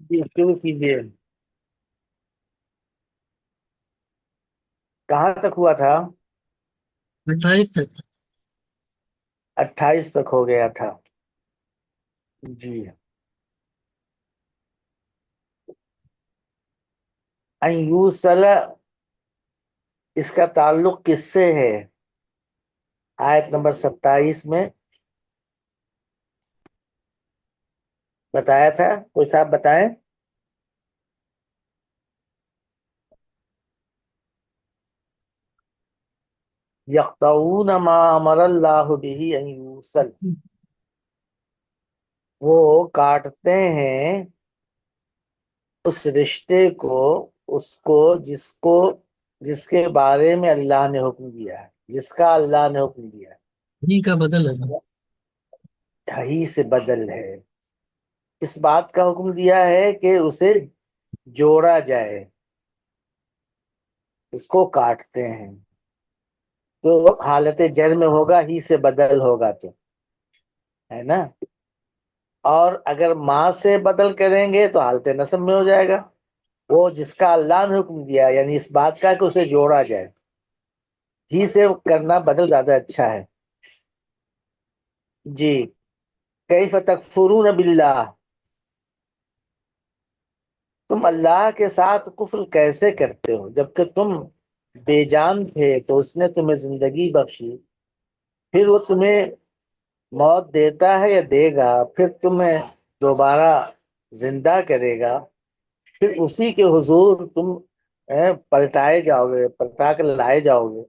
جی شروع کیجیے. کہاں تک ہوا تھا؟ 28 تک. 28 تک ہو گیا تھا. جی. ان یوصل، اس کا تعلق کس سے ہے؟ آیت نمبر 27 میں بتایا تھا. کوئی صاحب بتائیں. یقطعون ما امر اللہ بہ ان یوصل، وہ کاٹتے ہیں اس رشتے کو، اس کو جس کے بارے میں اللہ نے حکم دیا ہے، جس کا اللہ نے حکم دیا انہی کا بدل ہے نا. ہے. ہی سے بدل ہے. اس بات کا حکم دیا ہے کہ اسے جوڑا جائے. اس کو کاٹتے ہیں تو حالت جر میں ہوگا، ہی سے بدل ہوگا تو، ہے نا. اور اگر ماں سے بدل کریں گے تو حالت نصب میں ہو جائے گا. وہ جس کا اللہ نے حکم دیا، یعنی اس بات کا کہ اسے جوڑا جائے. ہی سے کرنا بدل زیادہ اچھا ہے. جی. کیف تکفرون باللہ، تم اللہ کے ساتھ کفر کیسے کرتے ہو جبکہ تم بے جان تھے تو اس نے تمہیں زندگی بخشی، پھر وہ تمہیں موت دیتا ہے یا دے گا، پھر تمہیں دوبارہ زندہ کرے گا، پھر اسی کے حضور تم پلٹائے جاؤ گے، پلٹا کر لائے جاؤ گے.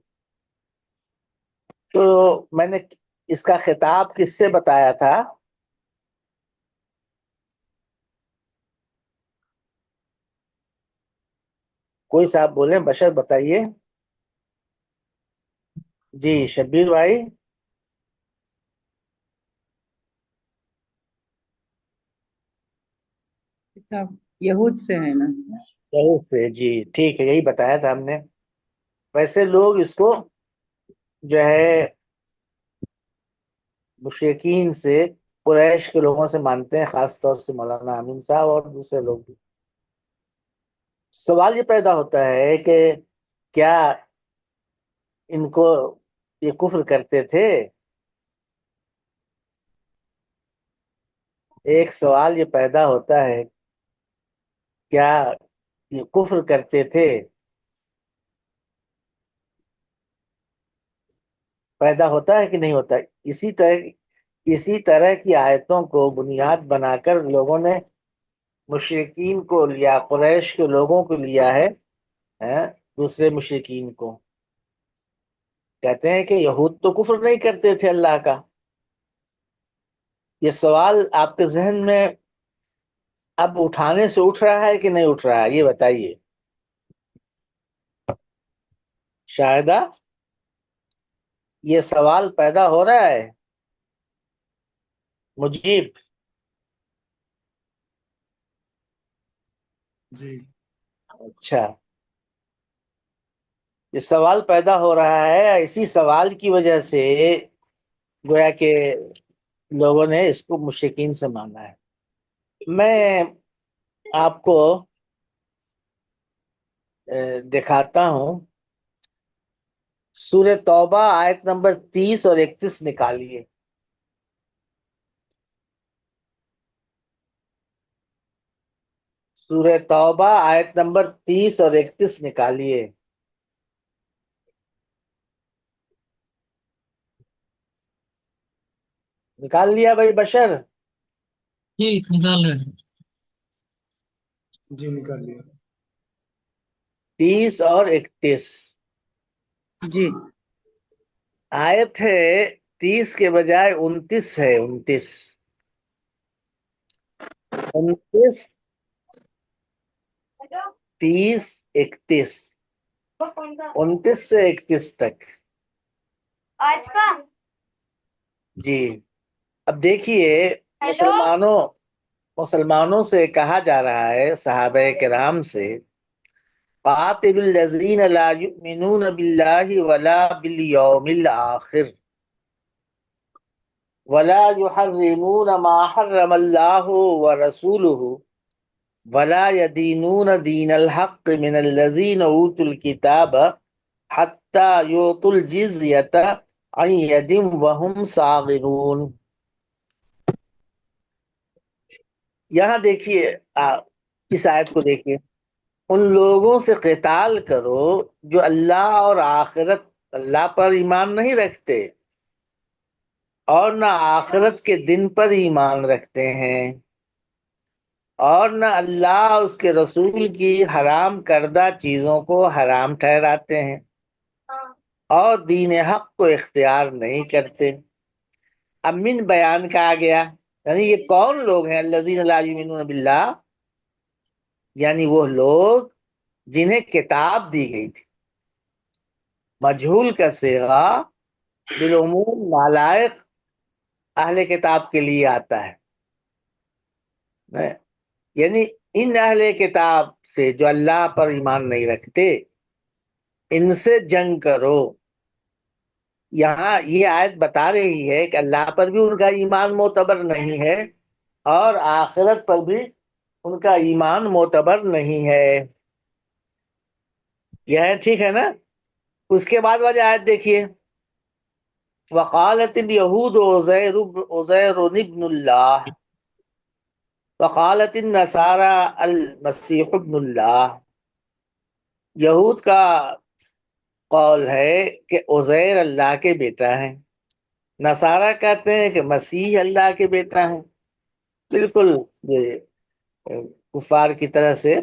تو میں نے اس کا خطاب کس سے بتایا تھا؟ کوئی صاحب بولیں، بشر بتائیے. جی شبیر بھائی. کتاب یہود سے ہے نا. بہت سے. جی ٹھیک ہے، یہی بتایا تھا ہم نے. ویسے لوگ اس کو جو ہے مشرکین سے، قریش کے لوگوں سے مانتے ہیں، خاص طور سے مولانا امین صاحب اور دوسرے لوگ بھی. سوال یہ پیدا ہوتا ہے کہ کیا ان کو یہ کفر کرتے تھے؟ ایک سوال یہ پیدا ہوتا ہے، کیا یہ کفر کرتے تھے؟ پیدا ہوتا ہے کہ نہیں ہوتا. اسی طرح کی آیتوں کو بنیاد بنا کر لوگوں نے مشرکین کو لیا، قریش کے لوگوں کو لیا ہے. ہیں؟ دوسرے مشرکین کو کہتے ہیں کہ یہود تو کفر نہیں کرتے تھے اللہ کا. یہ سوال آپ کے ذہن میں اب اٹھانے سے اٹھ رہا ہے کہ نہیں اٹھ رہا ہے، یہ بتائیے. شاہدہ، یہ سوال پیدا ہو رہا ہے. مجیب. جی. اچھا. یہ سوال پیدا ہو رہا ہے، اسی سوال کی وجہ سے گویا کہ لوگوں نے اس کو مشرکین سے مانا ہے. میں آپ کو دکھاتا ہوں. سورہ توبہ آیت نمبر 30 اور 31 نکالیے. سورہ توبہ آیت نمبر 30 اور 31 نکالیے. نکال لیا بھائی بشر؟ ٹھیک نکال رہے ہیں. جی نکال لیا. 30 اور 31. جی. آیت ہے 30 کے بجائے 29 ہے. 29. 29، 30، 31. 29 سے 31 تک. آج کا. جی. اب دیکھیے، مسلمانوں سے کہا جا رہا ہے، صحابہ کرام سے، قاتل الذین لا یؤمنون باللہ ولا بالیوم الآخر ولا يحرمون ما حرم اللہ ورسولہ ولا يدينون دين الحق من الذين اوتوا الكتاب حتى يعطوا الجزية عن يد وهم صاغرون. یہاں دیکھیے، اس آیت کو دیکھیے، ان لوگوں سے قتال کرو جو اللہ اور آخرت، اللہ پر ایمان نہیں رکھتے اور نہ آخرت کے دن پر ایمان رکھتے ہیں، اور نہ اللہ اور اس کے رسول کی حرام کردہ چیزوں کو حرام ٹھہراتے ہیں اور دین حق کو اختیار نہیں کرتے۔ اب من بیان کا آ گیا، یعنی یہ کون لوگ ہیں؟ الذین لا یؤمنون باللہ، یعنی وہ لوگ جنہیں کتاب دی گئی تھی۔ مجہول کا صیغہ بالعموم نالائق اہل کتاب کے لیے آتا ہے، یعنی ان اہل کتاب سے جو اللہ پر ایمان نہیں رکھتے، ان سے جنگ کرو۔ یہاں یہ آیت بتا رہی ہے کہ اللہ پر بھی ان کا ایمان معتبر نہیں ہے اور آخرت پر بھی ان کا ایمان معتبر نہیں ہے۔ یہ ٹھیک ہے نا؟ اس کے بعد والی آیت دیکھیے، وقالت الیہود عزیر ابن اللہ وقالت النصارى المسیح ابن اللہ۔ یہود کا قول ہے کہ عزیر اللہ کے بیٹا ہیں، نصارہ کہتے ہیں کہ مسیح اللہ کے بیٹا ہیں۔ بالکل یہ کفار کی طرح سے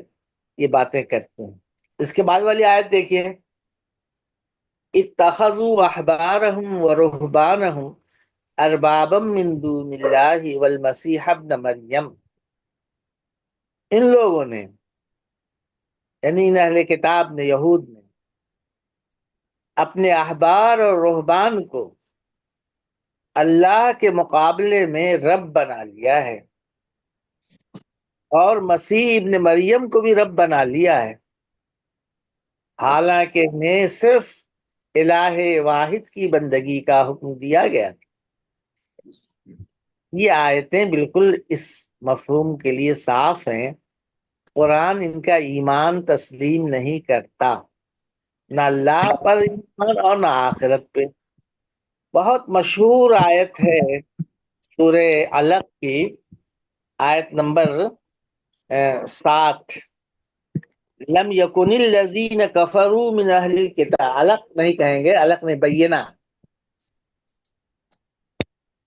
یہ باتیں کرتے ہیں۔ اس کے بعد والی آیت دیکھیے، اتخذوا احبارهم ورهبانهم اربابا من دون اللہ والمسیح ابن مریم۔ ان لوگوں نے، یعنی ان اہل کتاب نے، یہود نے، اپنے احبار اور رہبان کو اللہ کے مقابلے میں رب بنا لیا ہے، اور مسیح ابن مریم کو بھی رب بنا لیا ہے، حالانکہ انہیں صرف الہ واحد کی بندگی کا حکم دیا گیا تھا۔ یہ آیتیں بالکل اس مفہوم کے لیے صاف ہیں، قرآن ان کا ایمان تسلیم نہیں کرتا، نہ اللہ پر ایمان اور نہ آخرت پہ۔ بہت مشہور آیت ہے سورہ علق کی، آیت نمبر 7، لم یکن الذین کفروا من اہل الکتاب، علق نہیں کہیں گے، علق نہیں، بینہ،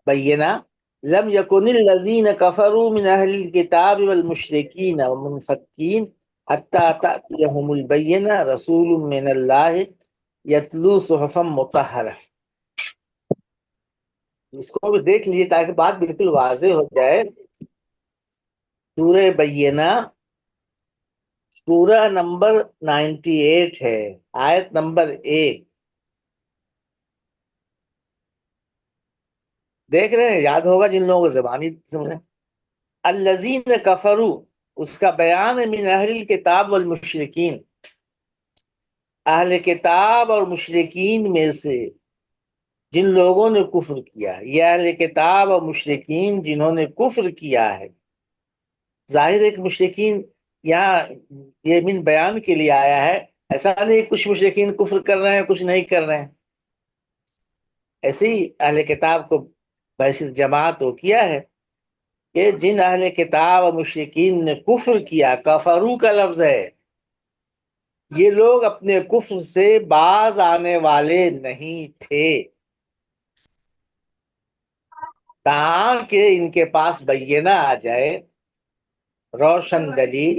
بینہ، لم یکن الذین کفروا من اہل الکتاب والمشرکین والمنفکین حتی تأتیہم البینہ رسول من اللہ یتلو صحفا مطہرہ۔ اس کو بھی دیکھ لیجیے تاکہ بات بالکل واضح ہو جائے۔ سورہ بینہ، سورہ نمبر 98 ہے، آیت نمبر 1، دیکھ رہے ہیں؟ یاد ہوگا جن لوگوں کو زبانی سمجھیں۔ الذین کفروا، اس کا بیان ہے، من اہل الکتاب والمشرکین، اہل کتاب اور مشرکین میں سے جن لوگوں نے کفر کیا۔ یہ اہل کتاب اور مشرکین جنہوں نے کفر کیا ہے، ظاہر ہے کہ مشرکین یہاں یہ من بیان کے لیے آیا ہے، ایسا نہیں کچھ مشرکین کفر کر رہے ہیں کچھ نہیں کر رہے ہیں، ایسے ہی اہل کتاب کو بحیثیت جماعت وہ کیا ہے کہ جن اہل کتاب اور مشرکین نے کفر کیا، کفرو کا لفظ ہے، یہ لوگ اپنے کفر سے باز آنے والے نہیں تھے تاکہ ان کے پاس بینہ آ جائے، روشن دلیل،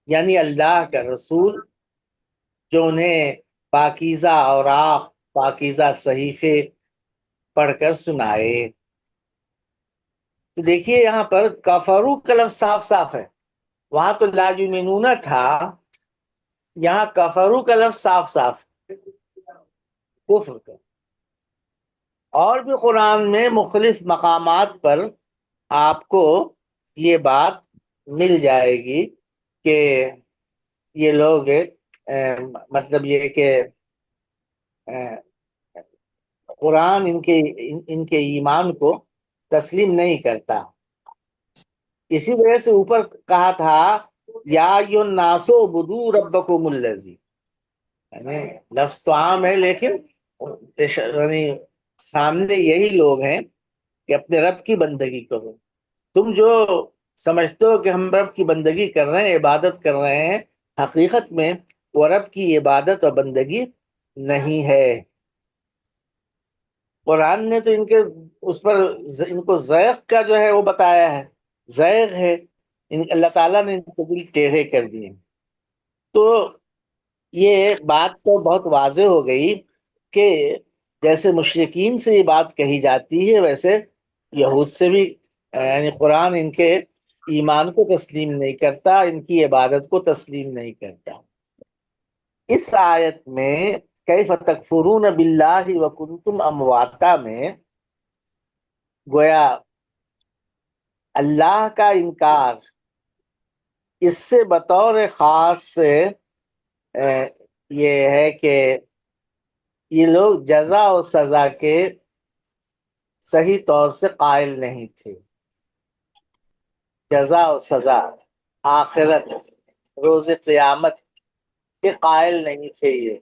یعنی اللہ کا رسول جو انہیں پاکیزہ اوراق، پاکیزہ صحیفے پڑھ کر سنائے۔ تو دیکھیے یہاں پر کفرو کا لفظ صاف صاف ہے، وہاں تو لا یؤمنون تھا، یہاں کفرو کا لفظ صاف صاف ہے، کفر کا۔ اور بھی قرآن میں مختلف مقامات پر آپ کو یہ بات مل جائے گی کہ یہ لوگ مطلب یہ کہ قرآن ان کے ایمان کو تسلیم نہیں کرتا۔ اسی وجہ سے اوپر کہا تھا یا ایھا الناس اعبدوا ربکم الذی، یعنی لفظ تو عام ہے لیکن یعنی سامنے یہی لوگ ہیں کہ اپنے رب کی بندگی کرو. تم جو سمجھتے ہو کہ ہم رب کی بندگی کر رہے ہیں، عبادت کر رہے ہیں، حقیقت میں وہ رب کی عبادت اور بندگی نہیں ہے. قرآن نے تو ان کے اس پر ان کو زیغ کا جو ہے وہ بتایا ہے، زیغ ہے، اللہ تعالیٰ نے ان کو دل ٹیڑھے کر دیے. تو یہ بات تو بہت واضح ہو گئی کہ جیسے مشرکین سے یہ بات کہی جاتی ہے ویسے یہود سے بھی، یعنی قرآن ان کے ایمان کو تسلیم نہیں کرتا، ان کی عبادت کو تسلیم نہیں کرتا. اس آیت میں کیف تکفرون باللہ وکنتم امواتا میں گویا اللہ کا انکار اس سے بطور خاص سے یہ ہے کہ یہ لوگ جزا و سزا کے صحیح طور سے قائل نہیں تھے. جزا و سزا، آخرت، روز قیامت کے قائل نہیں تھے. یہ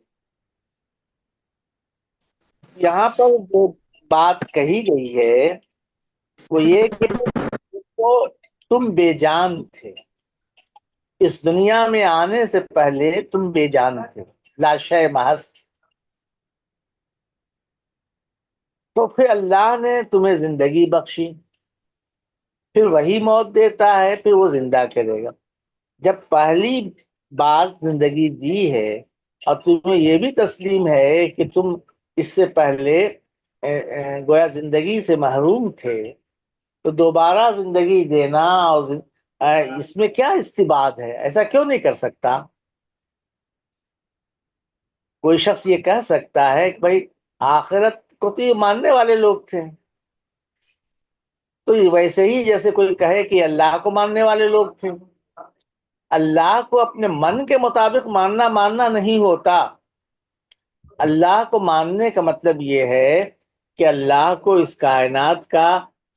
یہاں پر جو بات کہی گئی ہے وہ یہ کہ تم بے جان تھے، اس دنیا میں آنے سے پہلے تم بے جان تھے، لا شے محض. تو پھر اللہ نے تمہیں زندگی بخشی، پھر وہی موت دیتا ہے، پھر وہ زندہ کرے گا. جب پہلی بار زندگی دی ہے اور تمہیں یہ بھی تسلیم ہے کہ تم اس سے پہلے گویا زندگی سے محروم تھے، تو دوبارہ زندگی دینا اور اس میں کیا استبعاد ہے؟ ایسا کیوں نہیں کر سکتا؟ کوئی شخص یہ کہہ سکتا ہے کہ بھائی آخرت کو تو یہ ماننے والے لوگ تھے، تو یہ ویسے ہی جیسے کوئی کہے کہ اللہ کو ماننے والے لوگ تھے. اللہ کو اپنے من کے مطابق ماننا نہیں ہوتا. اللہ کو ماننے کا مطلب یہ ہے کہ اللہ کو اس کائنات کا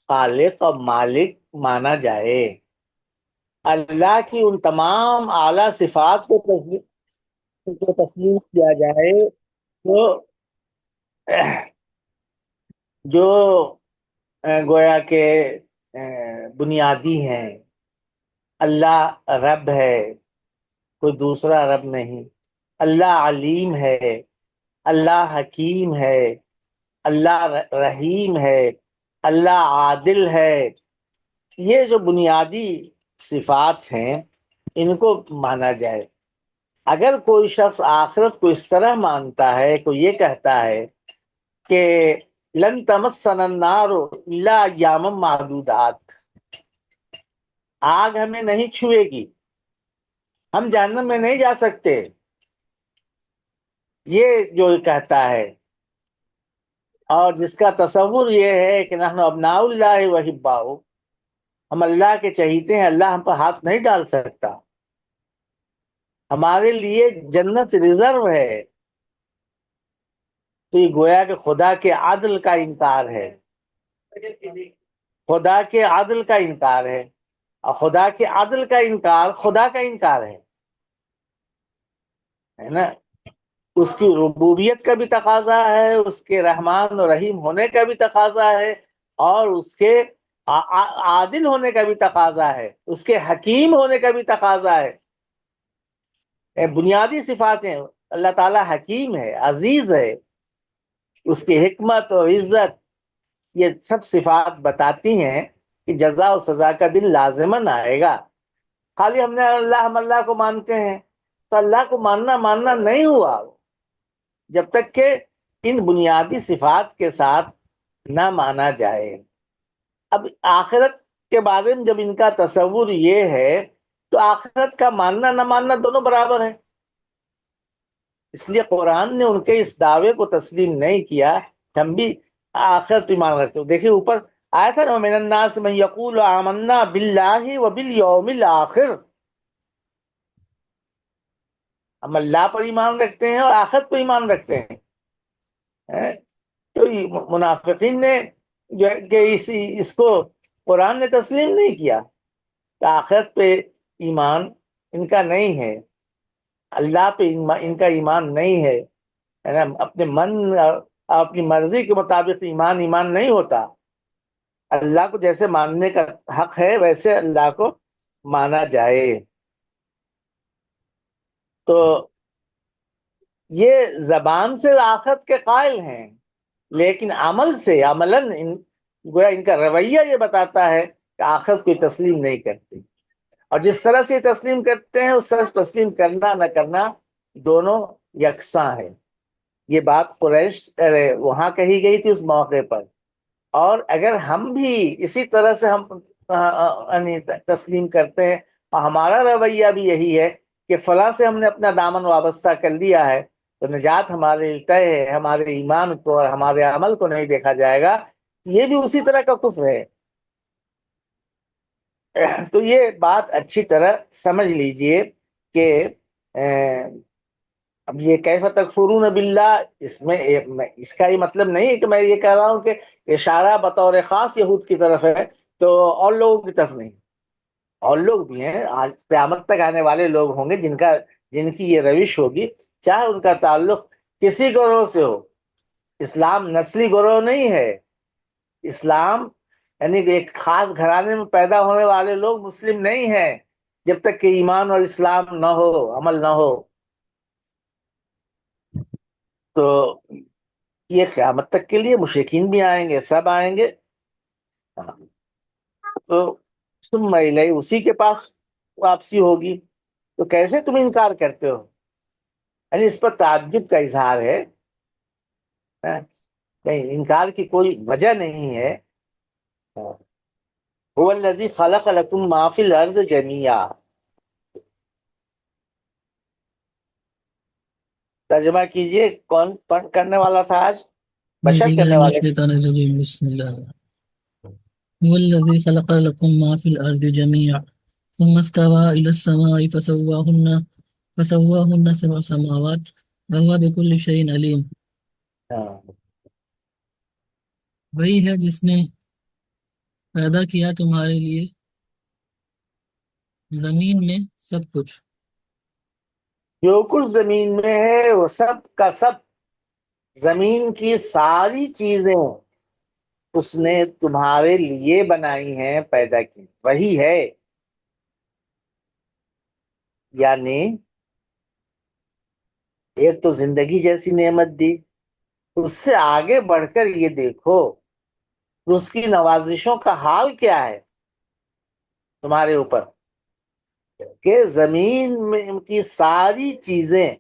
خالق اور مالک مانا جائے، اللہ کی ان تمام اعلیٰ صفات کو تسلیم کیا جائے جو گویا کہ بنیادی ہیں. اللہ رب ہے، کوئی دوسرا رب نہیں. اللہ علیم ہے، اللہ حکیم ہے، اللہ رحیم ہے، اللہ عادل ہے. یہ جو بنیادی صفات ہیں ان کو مانا جائے. اگر کوئی شخص آخرت کو اس طرح مانتا ہے، کوئی یہ کہتا ہے کہ لن تمسنا النار الا ایاما معدودات، آگ ہمیں نہیں چھوئے گی، ہم جہنم میں نہیں جا سکتے، یہ جو کہتا ہے، اور جس کا تصور یہ ہے کہ نحن ابناء اللہ و احباؤہ، ہم اللہ کے چہیتے ہیں، اللہ ہم پر ہاتھ نہیں ڈال سکتا، ہمارے لیے جنت ریزرو ہے. تو یہ گویا کہ خدا کے عدل کا انکار ہے، خدا کے عدل کا انکار ہے، اور خدا کے عدل کا انکار خدا کا انکار ہے نا. اس کی ربوبیت کا بھی تقاضا ہے، اس کے رحمان و رحیم ہونے کا بھی تقاضا ہے، اور اس کے عادل ہونے کا بھی تقاضا ہے، اس کے حکیم ہونے کا بھی تقاضا ہے. بنیادی صفات ہیں. اللہ تعالیٰ حکیم ہے، عزیز ہے، اس کی حکمت اور عزت، یہ سب صفات بتاتی ہیں کہ جزا و سزا کا دن لازماً آئے گا. خالی ہم اللہ کو مانتے ہیں تو اللہ کو ماننا نہیں ہوا جب تک کہ ان بنیادی صفات کے ساتھ نہ مانا جائے. اب آخرت کے بارے میں جب ان کا تصور یہ ہے تو آخرت کا ماننا نہ ماننا دونوں برابر ہے. اس لیے قرآن نے ان کے اس دعوے کو تسلیم نہیں کیا کہ ہم بھی آخرت ایمان رکھتے ہو. دیکھیں اوپر آیا تھا نا، من الناس من یقول آمنا باللہ وبالیوم الآخر، ہم اللہ پر ایمان رکھتے ہیں اور آخرت پر ایمان رکھتے ہیں. تو منافقین نے جو کہ اس کو قرآن نے تسلیم نہیں کیا. کہ آخرت پہ ایمان ان کا نہیں ہے، اللہ پہ ان کا ایمان نہیں ہے نا، اپنے من اور اپنی مرضی کے مطابق ایمان نہیں ہوتا۔ اللہ کو جیسے ماننے کا حق ہے ویسے اللہ کو مانا جائے۔ تو یہ زبان سے آخرت کے قائل ہیں، لیکن عمل سے عملاً گویا ان کا رویہ یہ بتاتا ہے کہ آخرت کوئی تسلیم نہیں کرتی، اور جس طرح سے یہ تسلیم کرتے ہیں اس طرح سے تسلیم کرنا نہ کرنا دونوں یکساں ہے۔ یہ بات قریش وہاں کہی گئی تھی اس موقع پر، اور اگر ہم بھی اسی طرح سے ہم یعنی تسلیم کرتے ہیں اور ہمارا رویہ بھی یہی ہے کہ فلاں سے ہم نے اپنا دامن وابستہ کر لیا ہے تو نجات ہمارے لیے طے ہے، ہمارے ایمان کو اور ہمارے عمل کو نہیں دیکھا جائے گا، یہ بھی اسی طرح کا کفر ہے۔ تو یہ بات اچھی طرح سمجھ لیجئے کہ اب یہ کیف تکفرون باللہ، اس میں اس کا یہ مطلب نہیں ہے کہ میں یہ کہہ رہا ہوں کہ اشارہ بطور خاص یہود کی طرف ہے تو اور لوگوں کی طرف نہیں، اور لوگ بھی ہیں، آج قیامت تک آنے والے لوگ ہوں گے جن کی یہ روش ہوگی، چاہے ان کا تعلق کسی گروہ سے ہو۔ اسلام نسلی گروہ نہیں ہے، اسلام یعنی کہ ایک خاص گھرانے میں پیدا ہونے والے لوگ مسلم نہیں ہیں جب تک کہ ایمان اور اسلام نہ ہو، عمل نہ ہو۔ تو یہ قیامت تک کے لیے مشرکین بھی آئیں گے، سب آئیں گے، تو ثم الیہ، اسی کے پاس واپسی ہوگی۔ تو کیسے تم انکار کرتے ہو؟ یعنی اس پر تعجب کا اظہار ہے، نہیں انکار کی کوئی وجہ نہیں ہے۔ هو الذی خلق لکم ما فی الارض جمیعا، ترجمہ کیجئے، کون کرنے والا تھا آج؟ أعوذ بشر بالله کرنے من والے؟ الشيطان الرجيم بسم الله هو الذي خلق لكم ما في الأرض جميعا ثم استوى إلى السماء فسواهن سبع سماوات وهو بكل شيء عليم۔ وہی ہے جس نے پیدا کیا تمہارے لیے زمین میں سب کچھ، جو کچھ زمین میں ہے وہ سب کا سب، زمین کی ساری چیزیں اس نے تمہارے لیے بنائی ہیں، پیدا کی، وہی ہے۔ یعنی ایک تو زندگی جیسی نعمت دی، اس سے آگے بڑھ کر یہ دیکھو اس کی نوازشوں کا حال کیا ہے تمہارے اوپر، کہ زمین میں کی ساری چیزیں،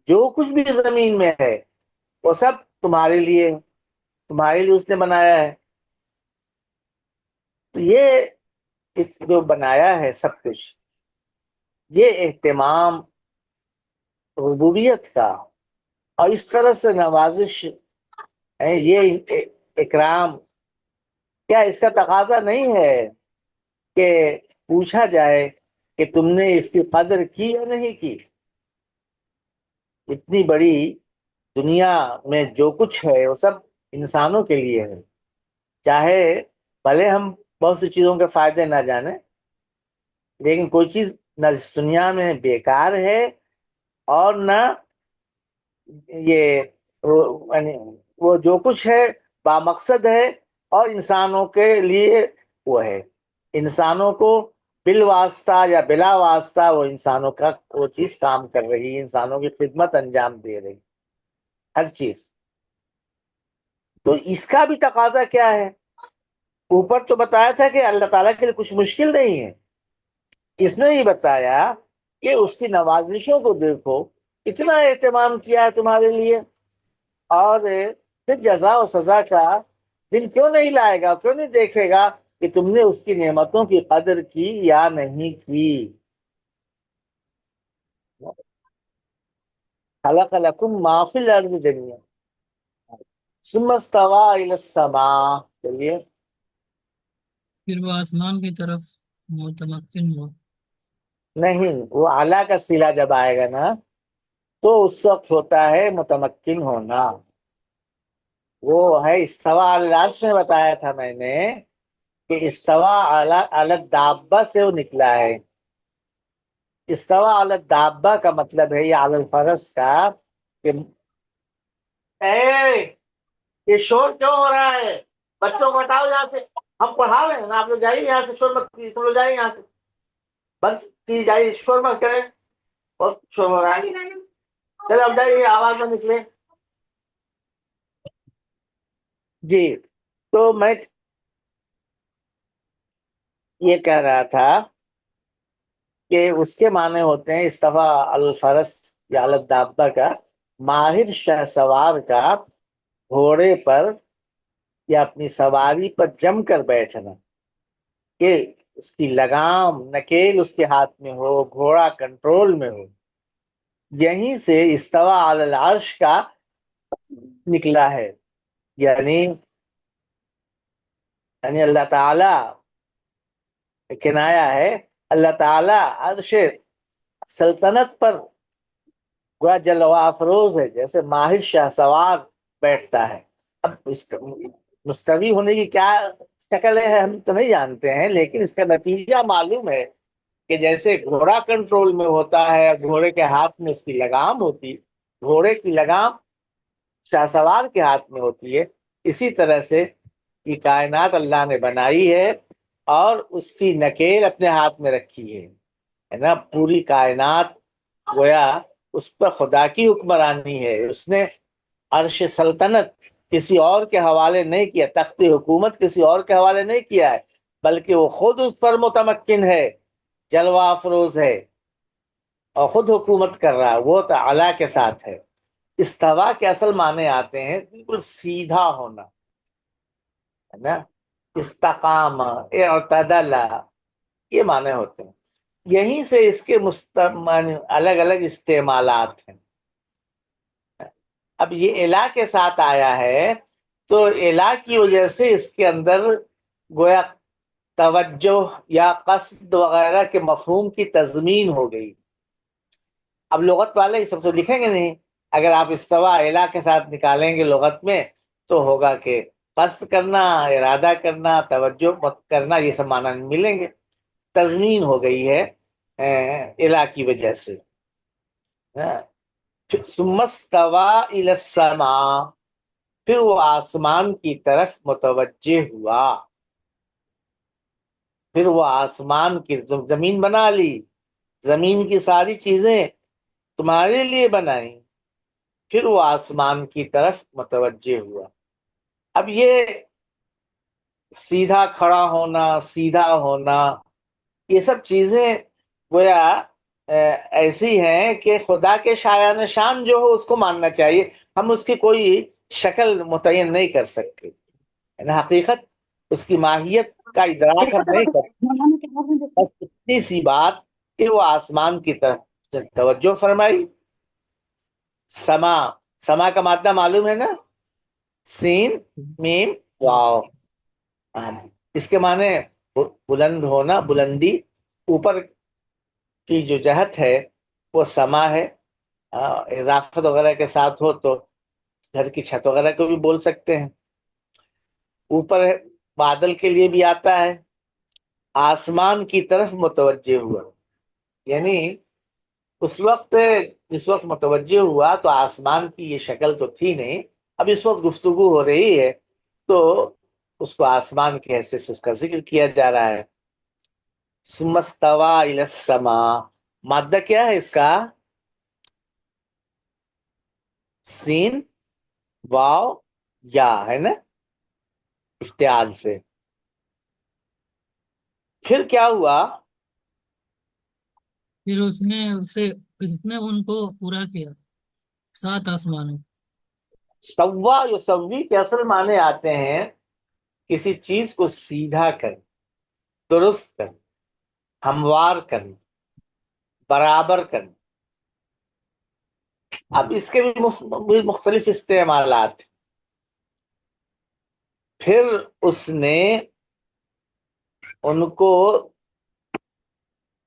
جو کچھ بھی زمین میں ہے وہ سب تمہارے لیے اس نے بنایا ہے۔ تو یہ جو بنایا ہے سب کچھ، یہ اہتمام ربوبیت کا، اور اس طرح سے نوازش ہے، یہ اکرام، کیا اس کا تقاضا نہیں ہے کہ پوچھا جائے کہ تم نے اس کی قدر کی یا نہیں کی؟ اتنی بڑی دنیا میں جو کچھ ہے وہ سب انسانوں کے لیے ہے، چاہے بھلے ہم بہت سی چیزوں کے فائدے نہ جانیں، لیکن کوئی چیز نہ اس دنیا میں بیکار ہے اور نہ یہ یعنی وہ جو کچھ ہے بامقصد ہے، اور انسانوں کے لیے وہ ہے، انسانوں کو بالواسطہ یا بلا واسطہ وہ انسانوں کا وہ چیز کام کر رہی ہے، انسانوں کی خدمت انجام دے رہی ہر چیز۔ تو اس کا بھی تقاضا کیا ہے؟ اوپر تو بتایا تھا کہ اللہ تعالیٰ کے لیے کچھ مشکل نہیں ہے، اس نے یہ بتایا کہ اس کی نوازشوں کو دیکھو، اتنا اہتمام کیا ہے تمہارے لیے، اور پھر جزا و سزا کا دن کیوں نہیں لائے گا، کیوں نہیں دیکھے گا کہ تم نے اس کی نعمتوں کی قدر کی یا نہیں کی۔ خلق لکم ما فی الارض جمیعا ثم استوى الی السماء، چلیے، پھر وہ آسمان کی طرف متمکن ہو۔ نہیں، وہ اعلیٰ کا صلہ جب آئے گا نا تو اس وقت ہوتا ہے متمکن ہونا، وہ ہے استوى علی العرش میں بتایا تھا میں نے کہ استوا علی الدابہ سے وہ نکلا ہے. استوا علی الدابہ کا مطلب ہے یا علی الفرس کا کہ اے یہ شور کیوں ہو رہا ہے؟ بچوں کو ہٹاؤ یہاں سے، ہم پڑھا رہے ہیں نا، آپ لوگ جائیے یہاں سے، شور مت کیجیے، سب لوگ جائیے یہاں سے، بند کی جائیے، شور مت کریں، بہت شور ہو رہا ہے. چلے اب جائیے، آواز نہ نکلے. جی تو میں یہ کہہ رہا تھا کہ اس کے معنی ہوتے ہیں استوا الفرس یا الدابہ کا ماہر شہ سوار کا گھوڑے پر یا اپنی سواری پر جم کر بیٹھنا، کہ اس کی لگام نکیل اس کے ہاتھ میں ہو، گھوڑا کنٹرول میں ہو. یہیں سے استوا علی العرش کا نکلا ہے. یعنی اللہ تعالی کنایا ہے، اللہ تعالی عرش سلطنت پر گویا جلوہ افروز ہے، جیسے ماہر شاہ سوار بیٹھتا ہے. اب مستوی ہونے کی کیا شکل ہے ہم تو نہیں جانتے ہیں، لیکن اس کا نتیجہ معلوم ہے کہ جیسے گھوڑا کنٹرول میں ہوتا ہے، گھوڑے کے ہاتھ میں اس کی لگام ہوتی، گھوڑے کی لگام شاہ سوار کے ہاتھ میں ہوتی ہے، اسی طرح سے یہ کائنات اللہ نے بنائی ہے اور اس کی نکیل اپنے ہاتھ میں رکھی ہے نا. پوری کائنات گویا اس پر خدا کی حکمرانی ہے. اس نے عرش سلطنت کسی اور کے حوالے نہیں کیا، تخت حکومت کسی اور کے حوالے نہیں کیا ہے، بلکہ وہ خود اس پر متمکن ہے، جلوہ افروز ہے اور خود حکومت کر رہا ہے. وہ تعالیٰ کے ساتھ ہے. استوا کے اصل معنی آتے ہیں بالکل سیدھا ہونا، ہے نا. استقام، اعتدل، یہ معنی ہوتے ہیں. یہیں سے اس کے الگ الگ استعمالات ہیں. اب یہ الہ کے ساتھ آیا ہے تو الہ کی وجہ سے اس کے اندر گویا توجہ یا قصد وغیرہ کے مفہوم کی تضمین ہو گئی. اب لغت والے یہ سب تو لکھیں گے نہیں. اگر آپ استوا الہ کے ساتھ نکالیں گے لغت میں تو ہوگا کہ قصد کرنا، ارادہ کرنا، توجہ کرنا، یہ سب معنی ملیں گے. تضمین ہو گئی ہے الہ کی وجہ سے. ثم استوى الى السماء، پھر وہ آسمان کی طرف متوجہ ہوا. پھر وہ آسمان کی زمین بنا لی، زمین کی ساری چیزیں تمہارے لیے بنائیں، پھر وہ آسمان کی طرف متوجہ ہوا. اب یہ سیدھا کھڑا ہونا، سیدھا ہونا، یہ سب چیزیں گویا ایسی ہیں کہ خدا کے شایان شان جو ہو اس کو ماننا چاہیے. ہم اس کی کوئی شکل متعین نہیں کر سکتے، حقیقت اس کی ماہیت کا ادراک ہم نہیں کرتے. بس اتنی سی بات کہ وہ آسمان کی طرف توجہ فرمائی. سما، سما کا مادہ معلوم ہے نا، سین میم واو. اس کے معنی بلند ہونا، بلندی، اوپر کی جو جہت ہے وہ سما ہے. اضافت وغیرہ کے ساتھ ہو تو گھر کی چھت وغیرہ کو بھی بول سکتے ہیں. اوپر بادل کے لیے بھی آتا ہے. آسمان کی طرف متوجہ ہوا، یعنی اس وقت جس وقت متوجہ ہوا تو آسمان کی یہ شکل تو تھی نہیں. اب اس وقت گفتگو ہو رہی ہے تو اس کو آسمان کی حیثیت سے اس کا ذکر کیا جا رہا ہے. ثم استوى الى السماء، مادہ کیا ہے اس کا؟ سین واو یا، ہے نا، افتعال سے. پھر کیا ہوا؟ پھر اس نے ان کو پورا کیا 7 آسمانوں. سوا یسوی کے اصل معنی آتے ہیں کسی چیز کو سیدھا کر، درست کر، ہموار کر، برابر کر. اب اس کے بھی مختلف استعمالات. پھر اس نے ان کو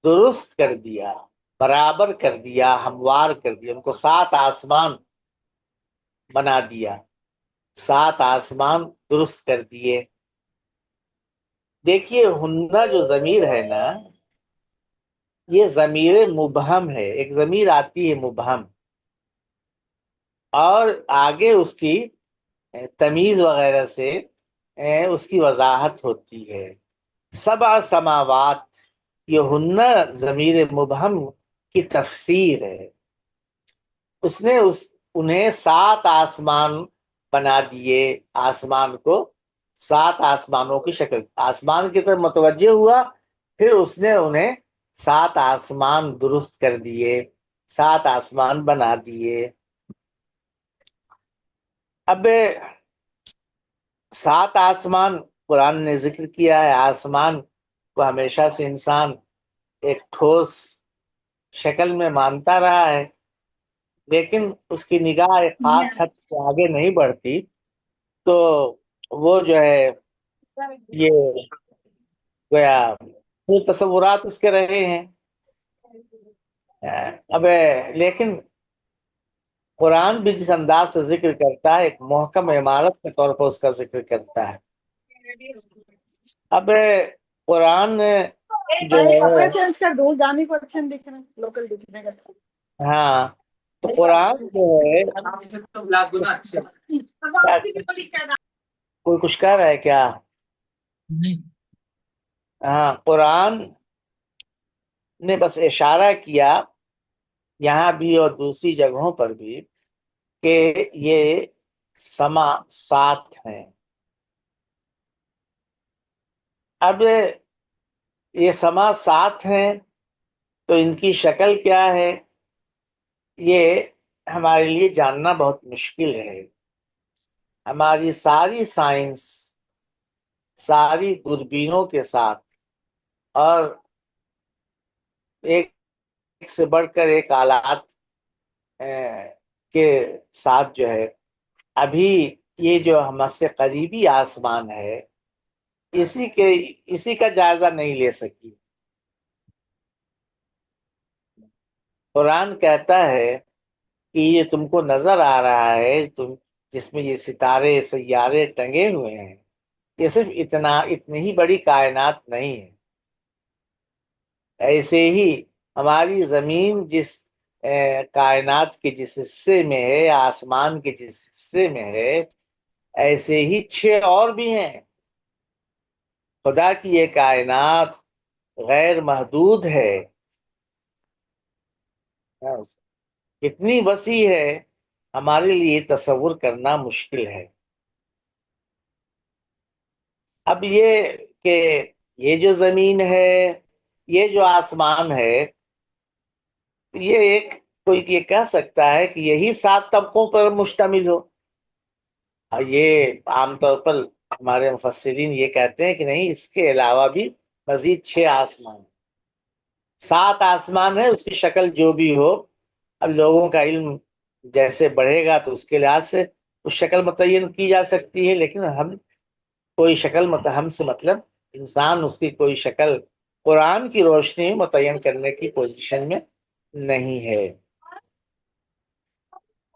درست کر دیا، برابر کر دیا، ہموار کر دیا. ان کو 7 آسمان بنا دیا، 7 آسمان درست کر دیے. دیکھیے ہننا جو ضمیر ہے نا، یہ ضمیر مبہم ہے، ایک ضمیر آتی ہے مبہم، اور آگے اس کی تمیز وغیرہ سے اس کی وضاحت ہوتی ہے۔ سبع سماوات، یہ ہننا ضمیر مبہم کی تفسیر ہے۔ اس نے انہیں 7 آسمان بنا دیے، آسمان کو 7 آسمانوں کی شکل، آسمان کی طرف متوجہ ہوا، پھر اس نے انہیں 7 آسمان درست کر دیے، 7 آسمان بنا دیے۔ اب 7 آسمان قرآن نے ذکر کیا ہے، آسمان کو ہمیشہ سے انسان ایک ٹھوس شکل میں مانتا رہا ہے، لیکن اس کی نگاہ ایک خاص حد سے آگے نہیں بڑھتی، تو وہ جو ہے یہ گویا وہ تصورات اس کے رہے ہیں۔ اب لیکن قرآن بھی جس انداز سے ذکر کرتا ہے، ایک محکم عمارت کے طور پر اس کا ذکر کرتا ہے۔ اب قرآن جو ہے، ہاں، تو قرآن جو ہے کوئی کچھ کہہ رہا ہے کیا؟ نہیں، ہاں، قرآن نے بس اشارہ کیا یہاں بھی اور دوسری جگہوں پر بھی کہ یہ سما 7 ہیں۔ اب یہ سما 7 ہیں تو ان کی شکل کیا ہے، یہ ہمارے لیے جاننا بہت مشکل ہے۔ ہماری ساری سائنس، ساری دوربینوں کے ساتھ، اور ایک سے بڑھ کر ایک آلات کے ساتھ جو ہے، ابھی یہ جو ہم سے قریبی آسمان ہے، اسی کا جائزہ نہیں لے سکی۔ قرآن کہتا ہے کہ یہ تم کو نظر آ رہا ہے، تم جس میں یہ ستارے سیارے ٹنگے ہوئے ہیں، یہ صرف اتنی ہی بڑی کائنات نہیں ہے۔ ایسے ہی ہماری زمین جس کائنات کے جس حصے میں ہے، آسمان کے جس حصے میں ہے، ایسے ہی 6 اور بھی ہیں۔ خدا کی یہ کائنات غیر محدود ہے، کتنی وسیع ہے، ہمارے لیے تصور کرنا مشکل ہے۔ اب یہ کہ یہ جو زمین ہے، یہ جو آسمان ہے، یہ ایک کوئی یہ کہہ سکتا ہے کہ یہی 7 طبقوں پر مشتمل ہو۔ یہ عام طور پر ہمارے مفسرین یہ کہتے ہیں کہ نہیں، اس کے علاوہ بھی مزید 6 آسمان، 7 آسمان ہے، اس کی شکل جو بھی ہو۔ اب لوگوں کا علم جیسے بڑھے گا تو اس کے لحاظ سے اس شکل متعین کی جا سکتی ہے، لیکن ہم کوئی شکل ہم سے مطلب انسان اس کی کوئی شکل قرآن کی روشنی میں متعین کرنے کی پوزیشن میں نہیں ہے۔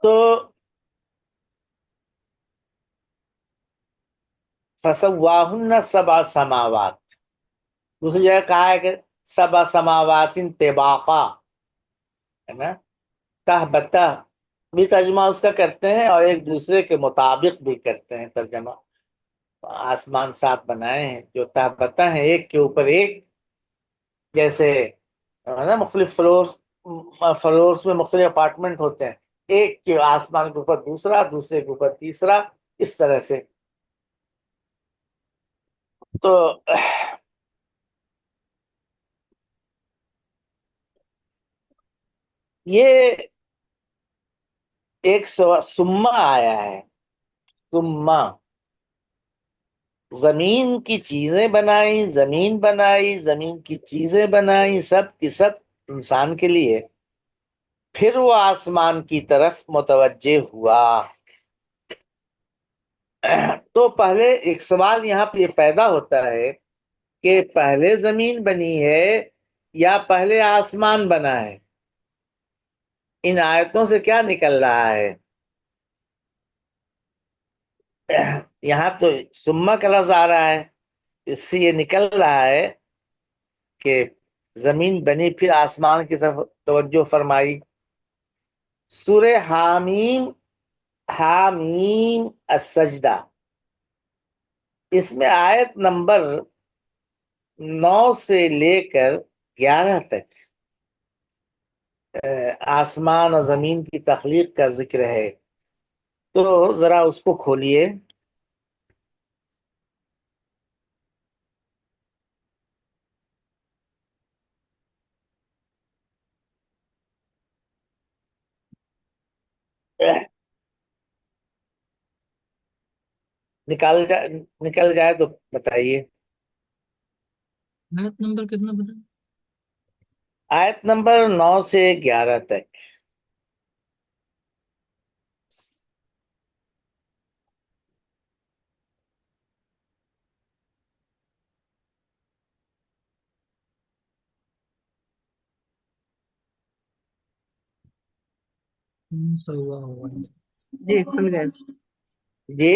تو فَسَوَّاهُنَّ 7 سماوات، دوسری جگہ کہا ہے کہ 7 سماوات طباقا، ہے نا، تہ بتہ بھی ترجمہ اس کا کرتے ہیں، اور ایک دوسرے کے مطابق بھی کرتے ہیں ترجمہ۔ آسمان 7 بنائے ہیں جو تہ بتہ ہیں، ایک کے اوپر ایک، جیسے ہے نا مختلف فلورس میں مختلف اپارٹمنٹ ہوتے ہیں، ایک کے آسمان کے اوپر دوسرا، دوسرے کے اوپر تیسرا، اس طرح سے۔ تو یہ ایک سما آیا ہے، سما، زمین کی چیزیں بنائی، زمین بنائی، زمین کی چیزیں بنائی، سب کی سب انسان کے لیے، پھر وہ آسمان کی طرف متوجہ ہوا۔ تو پہلے ایک سوال یہاں پہ یہ پیدا ہوتا ہے کہ پہلے زمین بنی ہے یا پہلے آسمان بنا ہے؟ ان آیتوں سے کیا نکل رہا ہے؟ یہاں تو سما کا لفظ آ رہا ہے، اس سے یہ نکل رہا ہے کہ زمین بنی پھر آسمان کی طرف توجہ فرمائی. سورہ حامیم، حامیم السجدہ، اس میں آیت نمبر 9 سے لے کر 11 تک آسمان اور زمین کی تخلیق کا ذکر ہے. تو ذرا اس کو کھولیے. نکل جائے تو بتائیے. آیت نمبر کتنا بتا؟ آیت نمبر 9 سے 11 تک. سوا ہوا ہے. جی کھل گیا جی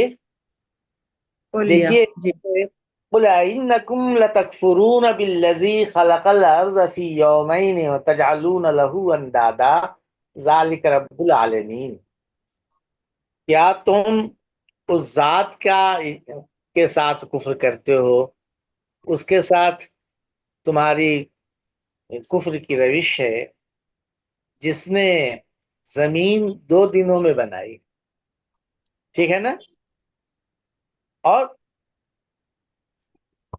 کھول لیا دیکھیے. جی. قل إنكم لتكفرون بالذي خلق الأرض في يومين وتجعلون له أندادا ذلك رب العالمين. کیا تم اس ذات کے ساتھ کفر کرتے ہو، اس کے ساتھ تمہاری کفر کی روش ہے جس نے زمین 2 دنوں میں بنائی. ٹھیک ہے نا؟ اور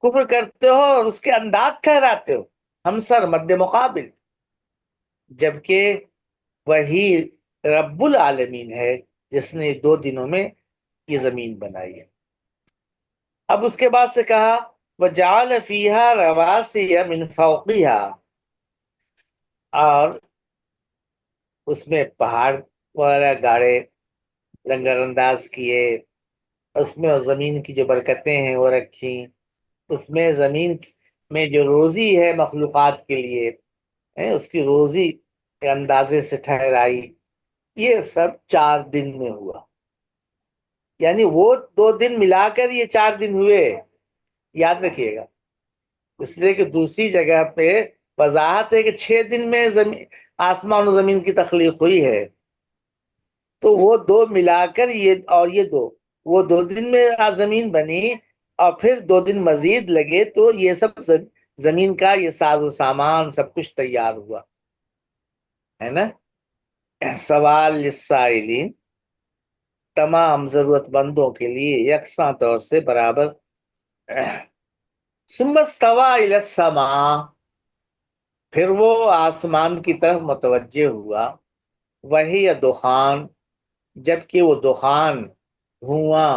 کفر کرتے ہو اور اس کے انداز ٹھہراتے ہو ہمسر مد مقابل، جبکہ وہی رب العالمین ہے جس نے 2 دنوں میں یہ زمین بنائی ہے. اب اس کے بعد سے کہا وَجَعَلَ فِيهَا رَوَاسِيَ مِنْ فَوْقِهَا، اور اس میں پہاڑ وغیرہ گاڑے، لنگر انداز کیے، اس میں زمین کی جو برکتیں ہیں وہ رکھی، اس میں زمین میں جو روزی ہے مخلوقات کے لیے اس کی روزی کے اندازے سے ٹھہرائی. یہ سب 4 دن میں ہوا. یعنی وہ 2 دن ملا کر یہ 4 دن ہوئے. یاد رکھیے گا، اس لیے کہ دوسری جگہ پہ وضاحت ہے کہ 6 دن میں آسمان و زمین کی تخلیق ہوئی ہے. تو وہ 2 ملا کر یہ 2 وہ 2 دن میں زمین بنی، اور پھر 2 دن مزید لگے تو یہ سب زمین کا یہ ساز و سامان سب کچھ تیار ہوا ہے نا. سوال للسائلین، تمام ضرورت مندوں کے لیے یکساں طور سے برابر. ثم استوى الى السماء، پھر وہ آسمان کی طرف متوجہ ہوا. وہی دخان، جبکہ وہ دخان، دھواں،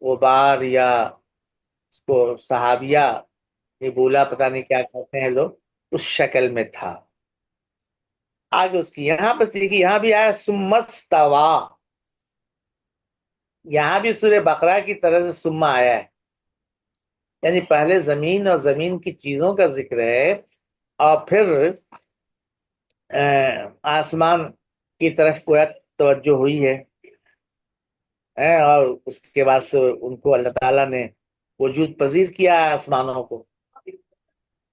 غبار یا اس کو صحابیہ یہ بولا پتہ نہیں کیا کہتے ہیں لوگ، اس شکل میں تھا. آگے اس کی یہاں بس دیکھیے، یہاں بھی آیا ثم استوى، یہاں بھی سورہ بقرہ کی طرح سے ثم آیا ہے. یعنی پہلے زمین اور زمین کی چیزوں کا ذکر ہے، اور پھر آسمان کی طرف کوئی توجہ ہوئی ہے، اور اس کے بعد سے ان کو اللہ تعالیٰ نے وجود پذیر کیا ہے آسمانوں کو.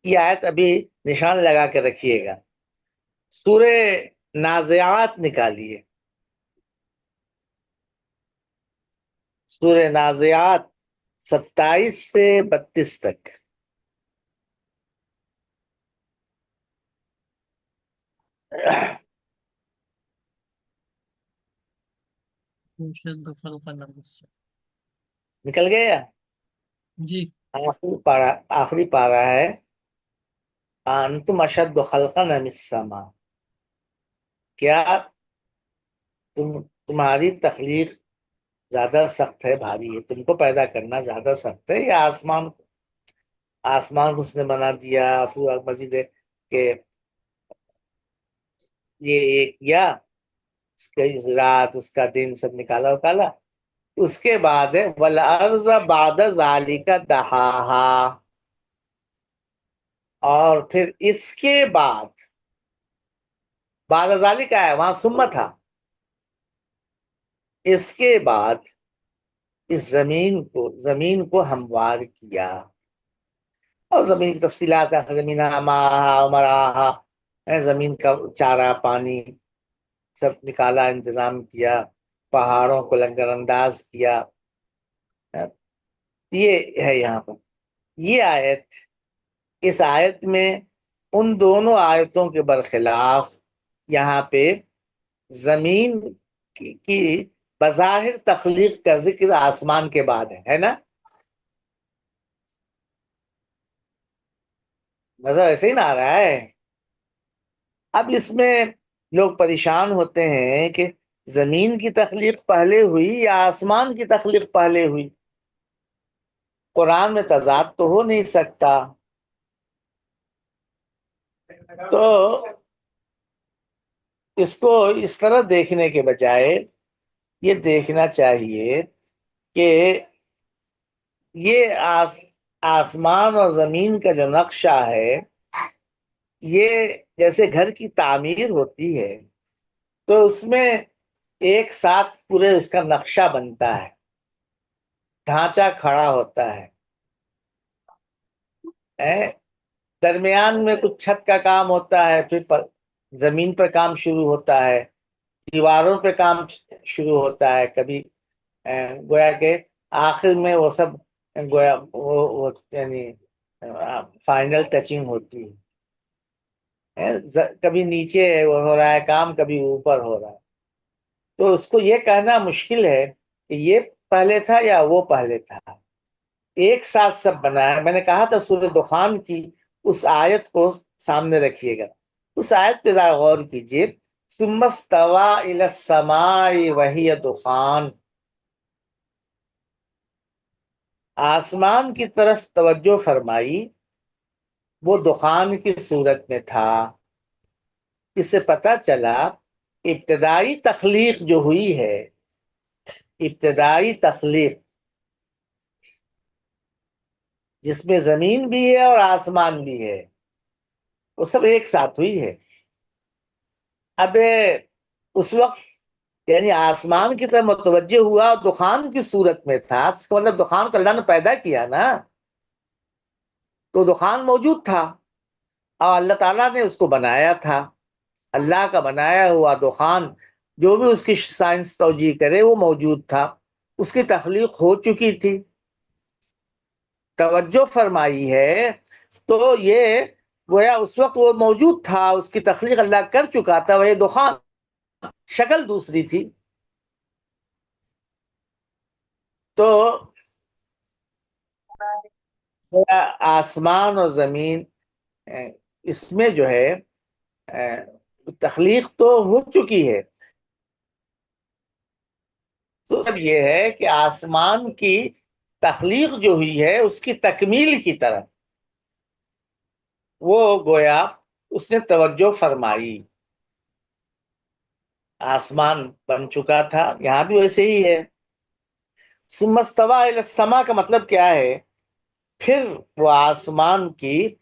یہ آیت ابھی نشان لگا کے رکھیے گا. سورہ نازعات نکالیے، سورہ نازعات 27 سے 32 تک. شد خلق الارض. نکل گیا. جی آخری پارہ ہے انتم اشد خلقا ام السماء، کیا تمہاری تخلیق زیادہ سخت ہے، بھاری ہے، تم کو پیدا کرنا زیادہ سخت ہے یا آسمان کو؟ آسمان کو اس نے بنا دیا، پھر مزید ہے کہ یہ ایک کیا، اس کی رات اس کا دن سب نکالا وکالا. اس کے بعد ہے والارض بعد ذالک دحاہا، اور پھر اس کے بعد بعد ذالک آیا، وہاں ثم تھا. اس کے بعد اس زمین کو ہموار کیا. اور زمین کی تفصیلات ہیں، زمین ماہا مرآہا، زمین کا چارہ پانی سب نکالا، انتظام کیا، پہاڑوں کو لنگر انداز کیا. یہ ہے یہاں پر یہ آیت. اس آیت میں ان دونوں آیتوں کے برخلاف یہاں پہ زمین کی بظاہر تخلیق کا ذکر آسمان کے بعد ہے نا؟ نظر ایسے ہی نہ آ رہا ہے؟ اب اس میں لوگ پریشان ہوتے ہیں کہ زمین کی تخلیق پہلے ہوئی یا آسمان کی تخلیق پہلے ہوئی. قرآن میں تضاد تو ہو نہیں سکتا. تو اس کو اس طرح دیکھنے کے بجائے یہ دیکھنا چاہیے کہ یہ آسمان اور زمین کا جو نقشہ ہے، یہ جیسے گھر کی تعمیر ہوتی ہے تو اس میں ایک ساتھ پورے اس کا نقشہ بنتا ہے، ڈھانچہ کھڑا ہوتا ہے. درمیان میں کچھ چھت کا کام ہوتا ہے، پھر زمین پر کام شروع ہوتا ہے، دیواروں پہ کام شروع ہوتا ہے، کبھی گویا کہ آخر میں وہ سب گویا وہ یعنی فائنل ٹچنگ ہوتی ہے. کبھی نیچے وہ ہو رہا ہے کام، کبھی اوپر ہو رہا ہے. تو اس کو یہ کہنا مشکل ہے کہ یہ پہلے تھا یا وہ پہلے تھا. ایک ساتھ سب بنا ہے. میں نے کہا تھا سورہ دخان کی اس آیت کو سامنے رکھیے گا، اس آیت پہ ذرا غور کیجیے. ثم استوى الى السماء وهي دخان. آسمان کی طرف توجہ فرمائی، وہ دخان کی صورت میں تھا. اس سے پتہ چلا ابتدائی تخلیق جو ہوئی ہے، ابتدائی تخلیق جس میں زمین بھی ہے اور آسمان بھی ہے، وہ سب ایک ساتھ ہوئی ہے. اب اس وقت یعنی آسمان کی طرف متوجہ ہوا اور دخان کی صورت میں تھا، اس کا مطلب دخان کو اللہ نے پیدا کیا نا، تو دخان موجود تھا اور اللہ تعالیٰ نے اس کو بنایا تھا. اللہ کا بنایا ہوا دخان جو بھی اس کی سائنس توجیہ کرے وہ موجود تھا، اس کی تخلیق ہو چکی تھی. توجہ فرمائی ہے تو یہ گویا اس وقت وہ موجود تھا، اس کی تخلیق اللہ کر چکا تھا. وہ دخان شکل دوسری تھی. تو آسمان اور زمین اس میں جو ہے تخلیق تو ہو چکی ہے. تو سب یہ ہے کہ آسمان کی تخلیق جو ہوئی ہے اس کی تکمیل کی طرف وہ گویا اس نے توجہ فرمائی. آسمان بن چکا تھا، یہاں بھی ویسے ہی ہے. ثم استوى الى السماء کا مطلب کیا ہے؟ پھر وہ آسمان کی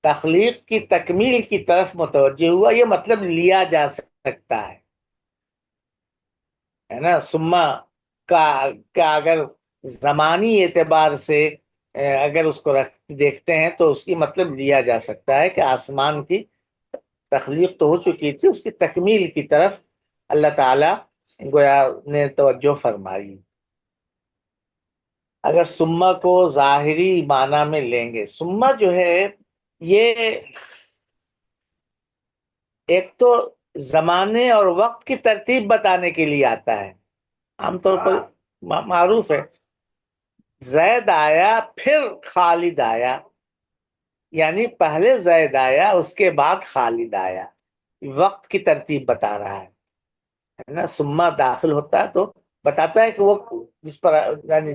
تخلیق کی تکمیل کی طرف متوجہ ہوا. یہ مطلب لیا جا سکتا ہے نا. ثم کا اگر زمانی اعتبار سے اگر اس کو دیکھتے ہیں تو اس کی مطلب لیا جا سکتا ہے کہ آسمان کی تخلیق تو ہو چکی تھی، اس کی تکمیل کی طرف اللہ تعالی گویا نے توجہ فرمائی. اگر سما کو ظاہری معنی میں لیں گے، سما جو ہے یہ ایک تو زمانے اور وقت کی ترتیب بتانے کے لیے آتا ہے. عام طور پر معروف ہے زید آیا پھر خالد آیا، یعنی پہلے زید آیا اس کے بعد خالد آیا. وقت کی ترتیب بتا رہا ہے نا. سما داخل ہوتا ہے تو بتاتا ہے کہ وہ جس پر یعنی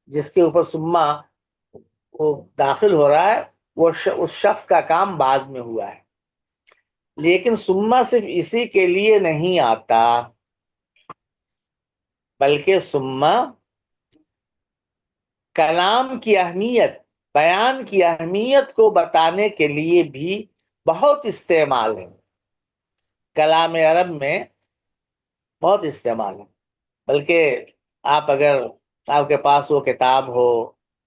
جس کے اوپر سما وہ داخل ہو رہا ہے وہ اس شخص کا کام بعد میں ہوا ہے. لیکن سما صرف اسی کے لیے نہیں آتا، بلکہ سما کلام کی اہمیت، بیان کی اہمیت کو بتانے کے لیے بھی بہت استعمال ہے. کلام عرب میں بہت استعمال ہے. بلکہ آپ اگر آپ کے پاس وہ کتاب ہو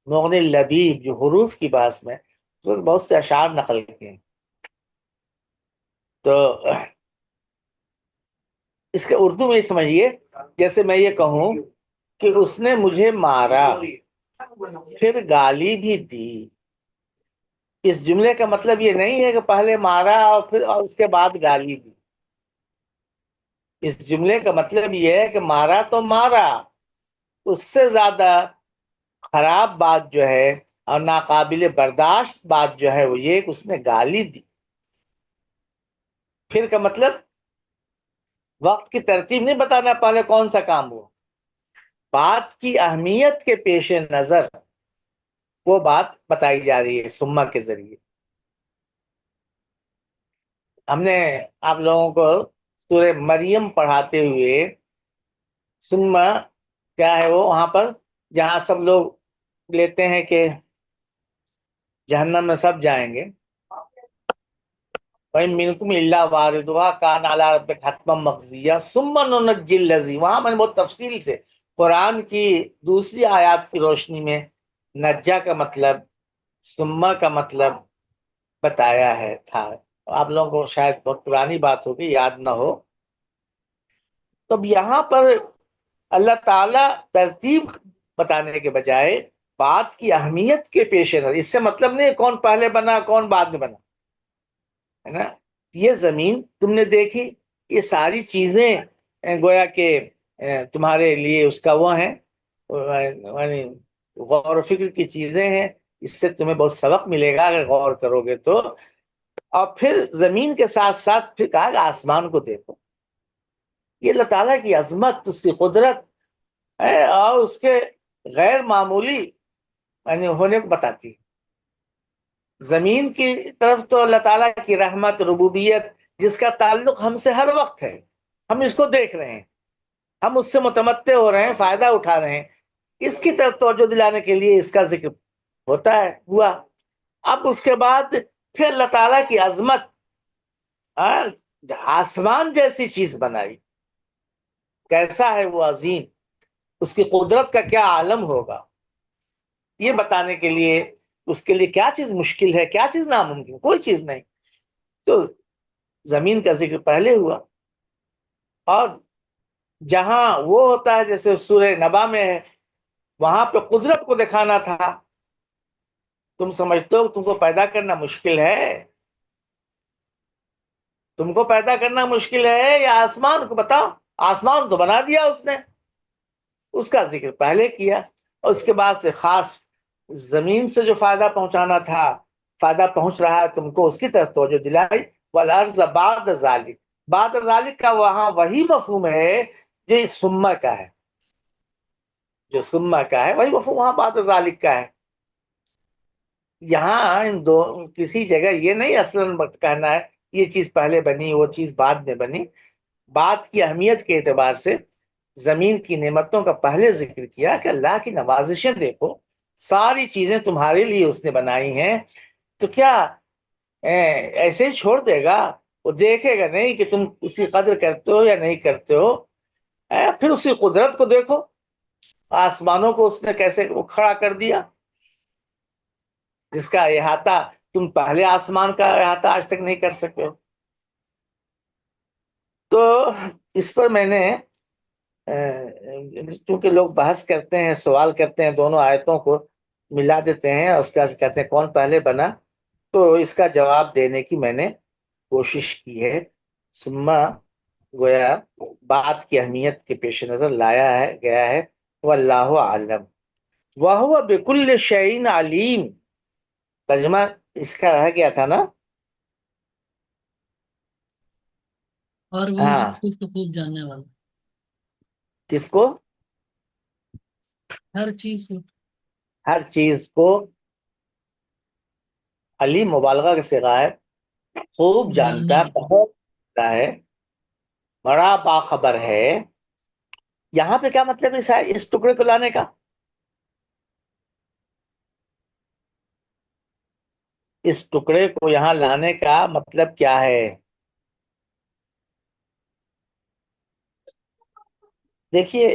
مغنی لبیب جو حروف کی بحث میں، تو بہت سے اشعار نقل کیے ہیں. تو اس کے اردو میں سمجھیے، جیسے میں یہ کہوں کہ اس نے مجھے مارا پھر گالی بھی دی. اس جملے کا مطلب یہ نہیں ہے کہ پہلے مارا اور اس کے بعد گالی دی. اس جملے کا مطلب یہ ہے کہ مارا تو مارا، اس سے زیادہ خراب بات جو ہے اور ناقابل برداشت بات جو ہے وہ یہ کہ اس نے گالی دی. پھر کا مطلب وقت کی ترتیب نہیں بتانا پہلے کون سا کام ہو، بات کی اہمیت کے پیش نظر وہ بات بتائی جا رہی ہے سما کے ذریعے. ہم نے آپ لوگوں کو سورہ مریم پڑھاتے ہوئے سما کیا ہے وہ وہاں پر جہاں سب لوگ لیتے ہیں کہ جہنم میں سب جائیں گے، وَإِن مِّنكُمْ إِلَّا وَارِدُهَا كَانَ عَلَىٰ رَبِّكَ حَتْمًا مَّقْضِيًّا ثُمَّ نُنَجِّي الَّذِينَ. وہاں میں نے بہت تفصیل سے قرآن کی دوسری آیات کی روشنی میں نجا کا مطلب، سما کا مطلب بتایا ہے تھا. آپ لوگوں کو شاید بہت پرانی بات ہوگی، یاد نہ ہو. تو اب یہاں پر اللہ تعالیٰ ترتیب بتانے کے بجائے بات کی اہمیت کے پیش نظر، اس سے مطلب نہیں کون پہلے بنا کون بعد میں بنا، ہے نا. یہ زمین تم نے دیکھی، یہ ساری چیزیں گویا کہ تمہارے لیے اس کا وہ ہیں، یعنی غور و فکر کی چیزیں ہیں. اس سے تمہیں بہت سبق ملے گا اگر غور کرو گے تو. اور پھر زمین کے ساتھ ساتھ پھر کہا کہ آسمان کو دیکھو. یہ اللہ تعالیٰ کی عظمت، اس کی قدرت ہے اور اس کے غیر معمولی یعنی ہونے کو بتاتی ہے. زمین کی طرف تو اللہ تعالیٰ کی رحمت، ربوبیت جس کا تعلق ہم سے ہر وقت ہے، ہم اس کو دیکھ رہے ہیں، ہم اس سے متمتع ہو رہے ہیں، فائدہ اٹھا رہے ہیں. اس کی طرف توجہ دلانے کے لیے اس کا ذکر ہوتا ہے، ہوا. اب اس کے بعد پھر اللہ تعالیٰ کی عظمت، آسمان جیسی چیز بنائی، کیسا ہے وہ عظیم، اس کی قدرت کا کیا عالم ہوگا، یہ بتانے کے لیے اس کے لیے کیا چیز مشکل ہے، کیا چیز ناممکن، کوئی چیز نہیں. تو زمین کا ذکر پہلے ہوا. اور جہاں وہ ہوتا ہے جیسے سورہ نبا میں ہے، وہاں پہ قدرت کو دکھانا تھا. تم سمجھتے ہو تم کو پیدا کرنا مشکل ہے، تم کو پیدا کرنا مشکل ہے یا آسمان کو؟ بتاؤ، آسمان تو بنا دیا اس نے. اس کا ذکر پہلے کیا، اور اس کے بعد سے خاص زمین سے جو فائدہ پہنچانا تھا، فائدہ پہنچ رہا ہے تم کو، اس کی طرف توجہ دلائی. والارض بعد ذالک، بعد ذالک کا وہاں وہی مفہوم ہے جو سما کا ہے، جو سما کا ہے وہی مفہوم وہاں بعد ذالک کا ہے. یہاں ان دو کسی جگہ یہ نہیں اصلاً کہنا ہے یہ چیز پہلے بنی وہ چیز بعد میں بنی. بات کی اہمیت کے اعتبار سے زمین کی نعمتوں کا پہلے ذکر کیا کہ اللہ کی نوازشیں دیکھو، ساری چیزیں تمہارے لیے اس نے بنائی ہیں. تو کیا ایسے ہی چھوڑ دے گا؟ وہ دیکھے گا نہیں کہ تم اس کی قدر کرتے ہو یا نہیں کرتے ہو. پھر اس کی قدرت کو دیکھو، آسمانوں کو اس نے کیسے وہ کھڑا کر دیا، جس کا احاطہ تم پہلے آسمان کا احاطہ آج تک نہیں کر سکے ہو. تو اس پر میں نے چونکہ لوگ بحث کرتے ہیں، سوال کرتے ہیں، دونوں آیتوں کو ملا دیتے ہیں اور اس کے بعد کہتے ہیں کون پہلے بنا، تو اس کا جواب دینے کی میں نے کوشش کی ہے. سما گویا بات کی اہمیت کے پیش نظر لایا ہے گیا ہے. واللہ عالم وہو بکل شیء علیم. ترجمہ اس کا رہ گیا تھا نا. اور وہ ہاں، ہر چیز کو خوب جاننے والا، کس کو؟ ہر چیز کو. ہر چیز کو علیم مبالغہ کا صیغہ ہے، خوب جاننے جانتا ہے، والا. بہت جانتا ہے، بڑا باخبر ہے. یہاں پہ کیا مطلب ہے اس ٹکڑے کو لانے کا؟ اس ٹکڑے کو یہاں لانے کا مطلب کیا ہے؟ دیکھیے،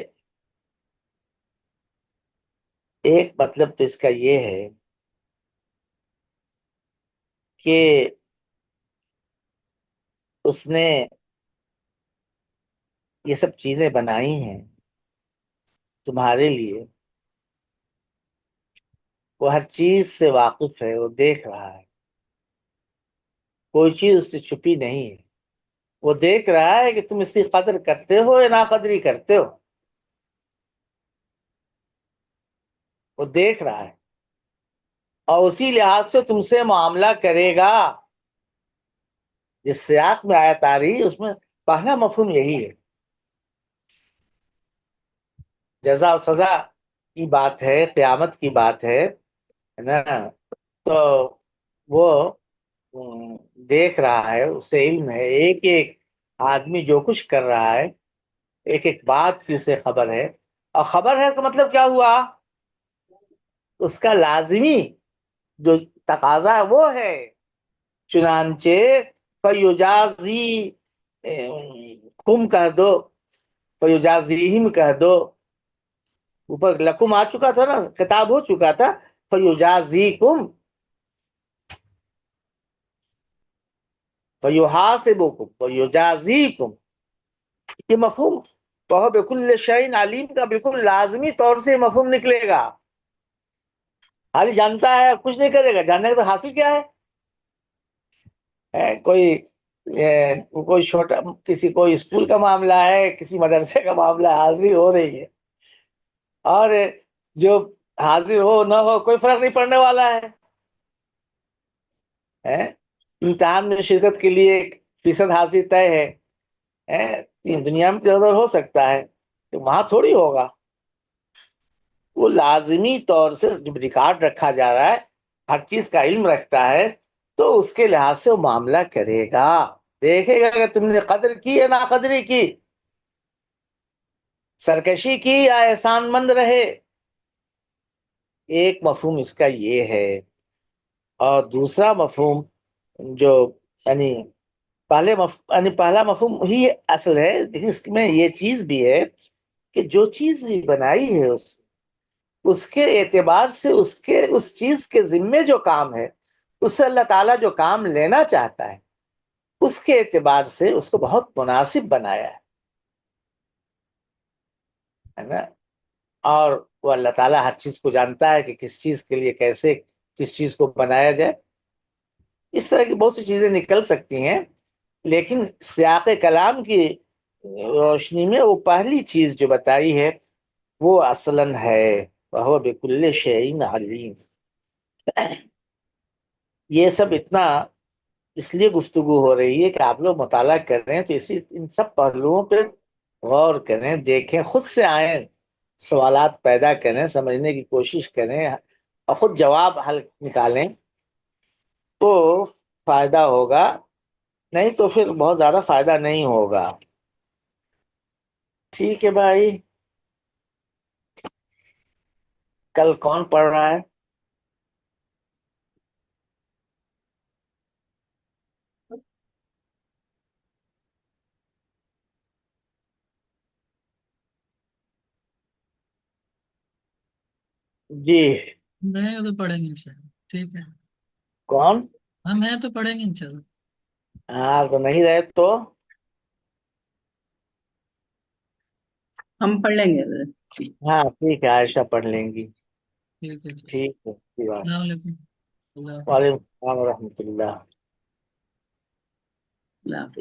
ایک مطلب تو اس کا یہ ہے کہ اس نے یہ سب چیزیں بنائی ہیں تمہارے لیے، وہ ہر چیز سے واقف ہے، وہ دیکھ رہا ہے، کوئی چیز اس سے چھپی نہیں ہے، وہ دیکھ رہا ہے کہ تم اس کی قدر کرتے ہو یا ناقدری کرتے ہو، وہ دیکھ رہا ہے اور اسی لحاظ سے تم سے معاملہ کرے گا۔ جس سیاق میں آیت آ رہی ہے اس میں پہلا مفہوم یہی ہے، جزا و سزا کی بات ہے، قیامت کی بات ہے نا، تو وہ دیکھ رہا ہے، اسے علم ہے، ایک ایک آدمی جو کچھ کر رہا ہے، ایک ایک بات کی اسے خبر ہے، اور خبر ہے کا مطلب کیا ہوا؟ اس کا لازمی جو تقاضا ہے وہ ہے، چنانچہ فیجازی کم کہہ دو، فیجازیہم کہہ دو، اوپر لکم آ چکا تھا نا، خطاب ہو چکا تھا، فیجازیکم فیحاسبکم فیجازیکم، یہ مفہوم تو بکل شیء علیم کا بالکل لازمی طور سے مفہوم نکلے گا۔ خالی جانتا ہے کچھ نہیں کرے گا، جاننے کا تو حاصل کیا ہے؟ کوئی چھوٹا کسی کوئی اسکول کا معاملہ ہے، کسی مدرسے کا معاملہ ہے، حاضری ہو رہی ہے، اور جو حاضر ہو نہ ہو کوئی فرق نہیں پڑنے والا ہے۔ امتحان میں شرکت کے لیے 1% حاضری طے ہے، دنیا میں تو ادھر ہو سکتا ہے، وہاں تھوڑی ہوگا۔ وہ لازمی طور سے جب ریکارڈ رکھا جا رہا ہے، ہر چیز کا علم رکھتا ہے، تو اس کے لحاظ سے وہ معاملہ کرے گا، دیکھے گا کہ تم نے قدر کی یا نا قدری کی، سرکشی کی یا احسان مند رہے۔ ایک مفہوم اس کا یہ ہے، اور دوسرا مفہوم جو یعنی پہلا مفہوم ہی اصل ہے، لیکن اس میں یہ چیز بھی ہے کہ جو چیز بنائی ہے اس کے اعتبار سے اس چیز کے ذمے جو کام ہے، اس سے اللہ تعالیٰ جو کام لینا چاہتا ہے، اس کے اعتبار سے اس کو بہت مناسب بنایا ہے نا، اور وہ اللہ تعالیٰ ہر چیز کو جانتا ہے کہ کس چیز کے لیے کیسے کس چیز کو بنایا جائے۔ اس طرح کی بہت سی چیزیں نکل سکتی ہیں، لیکن سیاق کلام کی روشنی میں وہ پہلی چیز جو بتائی ہے وہ اصلاً ہے وَهُوَ بِكُلِّ شَيْءٍ عَلِيمٌ۔ یہ سب اتنا اس لیے گفتگو ہو رہی ہے کہ آپ لوگ مطالعہ کر رہے ہیں، تو ان سب پہلوؤں پہ غور کریں، دیکھیں، خود سے آئیں، سوالات پیدا کریں، سمجھنے کی کوشش کریں اور خود جواب حل نکالیں، تو فائدہ ہوگا، نہیں تو پھر بہت زیادہ فائدہ نہیں ہوگا۔ ٹھیک ہے بھائی، کل کون پڑھ رہا ہے؟ جی میں تو پڑھیں گے انشاءاللہ، ٹھیک ہے، کون؟ ہم ہیں تو پڑھیں گے انشاءاللہ۔ ہاں تو نہیں رہے تو ہم پڑھ لیں گے حضرت۔ ہاں ٹھیک ہے، عائشہ پڑھ لیں گی، ٹھیک ہے جی، ٹھیک ہے، کوئی بات۔ السلام علیکم، اللہ حافظ۔ وعلیکم السلام ورحمۃ اللہ۔ اللہ حافظ۔